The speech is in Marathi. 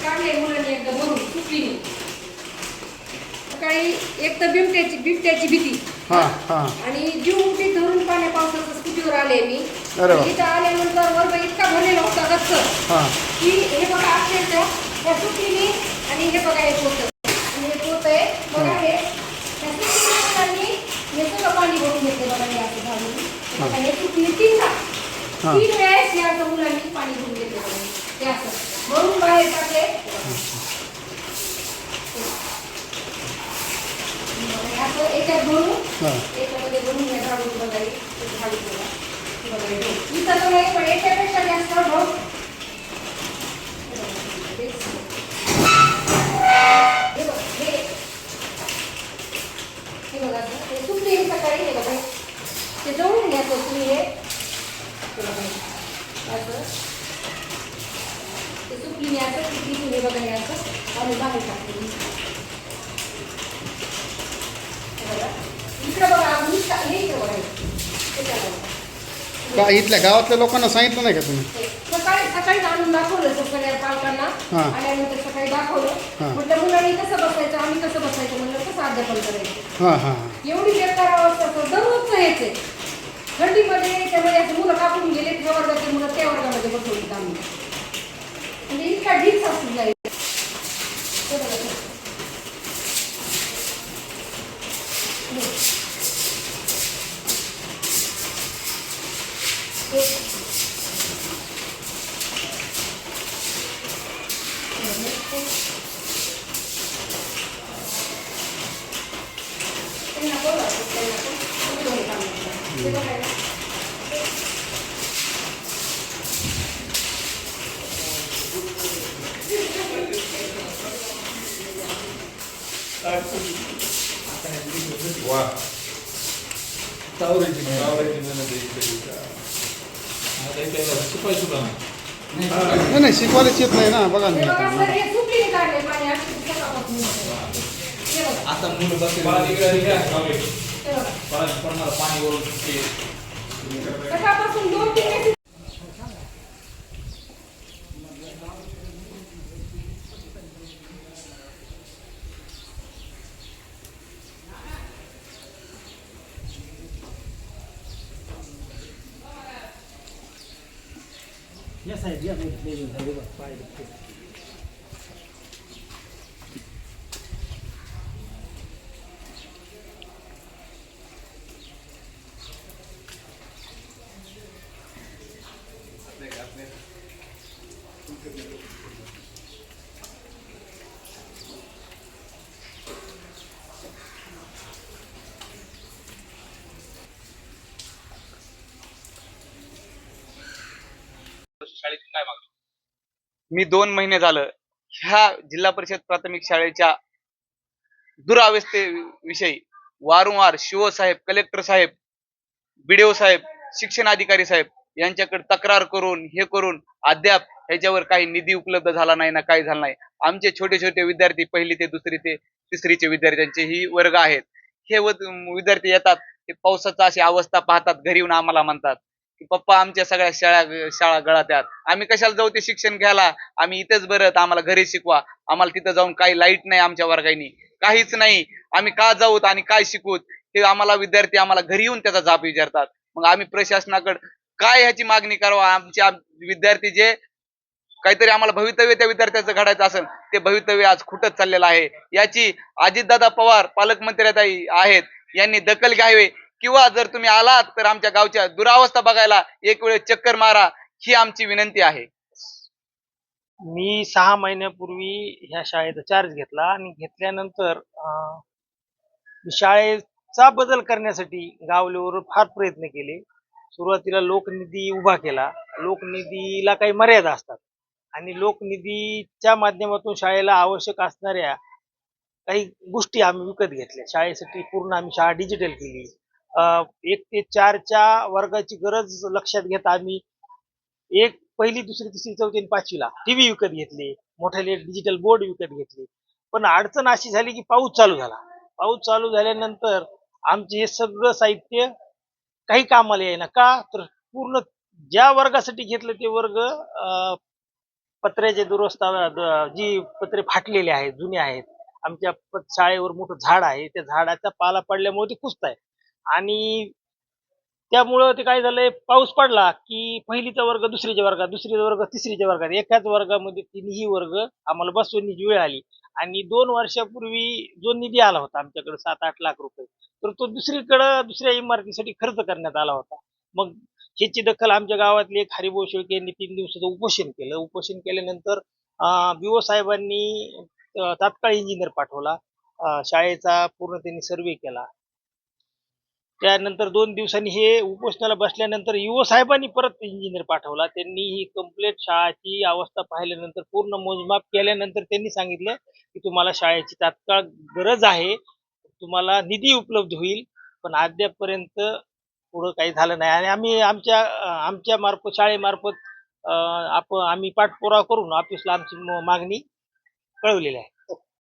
काढले मुलांनी एकदा भरून सुकली सकाळी एक तर बिबट्याची भीती आणि जीव मुठीत धरून पाण्या पावसाचं स्कूटीवर आले मी इथं आल्यानंतर वर्ग इतका भरलेला होता गच्च की हे बघा अक्षरशः त्या सुकलीने आणि हे बघा हे पोत आणि हे पोत आहे बघा हे त्या सुकली मुलांनी हे सगळं पाणी भरून घेतले बघा हे असं घालून हे सुकली तीन वेळेस या असं मुलांनी पाणी भरून घेतले बघा ते असं भरून बाहेर टाकले असं एकात भरून एकामध्ये भरून हे झाडून बघाय झाडून बघा इथं बघा पण एकापेक्षा जास्त भाऊ हे बघा ते सुकली सकाळी हे बघा ते जळून घ्यायचं तुम्ही हे असं सुकली असं सुकली बघा हे असं आणि बाहेर टाकली इकडे बघा हे इकडे बघा इथल्या गावातल्या लोकांना सांगितलं नाही का तुम्ही? सकाळी आणून दाखवलं सगळ्या पालकांना आल्यानंतर सकाळी दाखवलं म्हटलं मुलांनी कसं बसायचं आम्ही कसं बसायचं म्हणलं कसं अध्यापन करायचं एवढी बेकार अवस्था दररोजचं हेच आहे थंडीमध्ये त्यामध्ये असं मुलं कापून गेले त्या वर्गाचे मुलं त्या वर्गामध्ये बसवली आम्ही म्हणजे इतका ढीक साचून जाईल वा तावरेची मेहनत शिकवाय सुद्धा नाही शिकवायलाच येत नाही ना बघा मी आता मुलं बसले पाणी वरून सकाळपासून 2-3 या साहेब या पाय शाळेची काय मागणी? मी 2 महिने झालं ह्या जिल्हा परिषद प्राथमिक शाळेच्या दुरावस्थेविषयी वारंवार शिव साहेब, कलेक्टर साहेब, बीडीओ साहेब, शिक्षण अधिकारी साहेब यांच्याकडे तक्रार करून हे करून अद्याप ह्याच्यावर काही निधी उपलब्ध झाला नाही ना काही झालं नाही. आमचे छोटे छोटे विद्यार्थी 1ली ते 2री ते 3रीचे विद्यार्थ्यांचे ही वर्ग आहेत. हे विद्यार्थी येतात ते पावसाची अशी अवस्था पाहतात घरी येऊन आम्हाला म्हणतात की पप्पा आमच्या सगळ्या शाळा गळात्यात आम्ही कशाला जाऊ ते शिक्षण घ्यायला आम्ही इथेच बरं आम्हाला घरी शिकवा आम्हाला तिथं जाऊन काही लाईट नाही आमच्या वर्गानी काहीच नाही आम्ही का जाऊत आणि काय शिकूत हे आम्हाला विद्यार्थी आम्हाला घरी येऊन त्याचा जाब विचारतात. मग आम्ही प्रशासनाकडे काय ह्याची मागणी करावं आमच्या विद्यार्थी जे काहीतरी आम्हाला भवितव्य त्या विद्यार्थ्याचं घडायचं असेल ते भवितव्य आज खुटत चाललेलं आहे. याची अजितदादा पवार पालकमंत्री आहेत यांनी दखल घ्यावी किंवा जर तुम्ही आलात तर आमच्या गावच्या दुरावस्था बघायला एक वेळ चक्कर मारा ही आमची विनंती आहे. मी 6 महिन्यापूर्वी ह्या शाळेचा चार्ज घेतला आणि घेतल्यानंतर शाळेचा बदल करण्यासाठी गाव लेवलवर फार प्रयत्न केले सुरुवातीला लोकनिधी उभा केला. लोकनिधीला काही मर्यादा असतात आणि लोकनिधीच्या माध्यमातून शाळेला आवश्यक असणाऱ्या काही गोष्टी आम्ही विकत घेतल्या. शाळेसाठी पूर्ण आम्ही शाळा डिजिटल केली. 1 ते 4च्या वर्गाची गरज लक्षात घेता आम्ही पहिली, दुसरी, तिसरी, चौथी आणि 5वीला टीव्ही विकत घेतले. मोठाले डिजिटल बोर्ड विकत घेतले. पण अडचण अशी झाली की पाऊस चालू झाला. पाऊस चालू झाल्यानंतर आमचे हे सगळं साहित्य काही कामाला येईना. का तर पूर्ण ज्या वर्गासाठी घेतलं ते वर्ग पत्र्याचे दुरस्ता जी पत्रे फाटलेले आहेत, जुने आहेत. आमच्या शाळेवर मोठं झाड आहे. त्या झाडाचा पाला पडल्यामुळे ते कुजताय आणि त्यामुळं ते काय झालंय, पाऊस पडला की पहिलीचा वर्ग दुसरीच्या वर्गात, दुसरीचा वर्ग तिसरीच्या वर्गात, एकाच वर्गामध्ये तिन्ही वर्ग आम्हाला बसवण्याची वेळ आली. आणि 2 वर्षापूर्वी जो निधी आला होता आमच्याकडे 7-8 लाख रुपये, तर तो दुसऱ्या इमारतीसाठी खर्च करण्यात आला होता. मग ह्याची दखल आमच्या गावातले एक हरिभाऊ शेळके यांनी 3 दिवसाचं उपोषण केलं. उपोषण केल्यानंतर BO साहेबांनी तात्काळ इंजिनियर पाठवला. शाळेचा पूर्ण त्यांनी सर्वे केला. त्यानंतर 2 दिवसांनी हे उपोषणाला बसल्यानंतर EO साहेबांनी परत इंजिनियर पाठवला. त्यांनी ही कंप्लीट शाळेची अवस्था पाहिल्यानंतर पूर्ण मोजमाप केल्यानंतर त्यांनी सांगितलं की तुम्हाला शाळेची तात्काळ गरज आहे, तुम्हाला निधी उपलब्ध होईल. पण अद्यापपर्यंत पुढं काही झालं नाही आणि आम्ही आमच्या मार्फत शाळेमार्फत आम्ही पाठपुरावा करून ऑफिसला आमची मागणी कळवलेली आहे.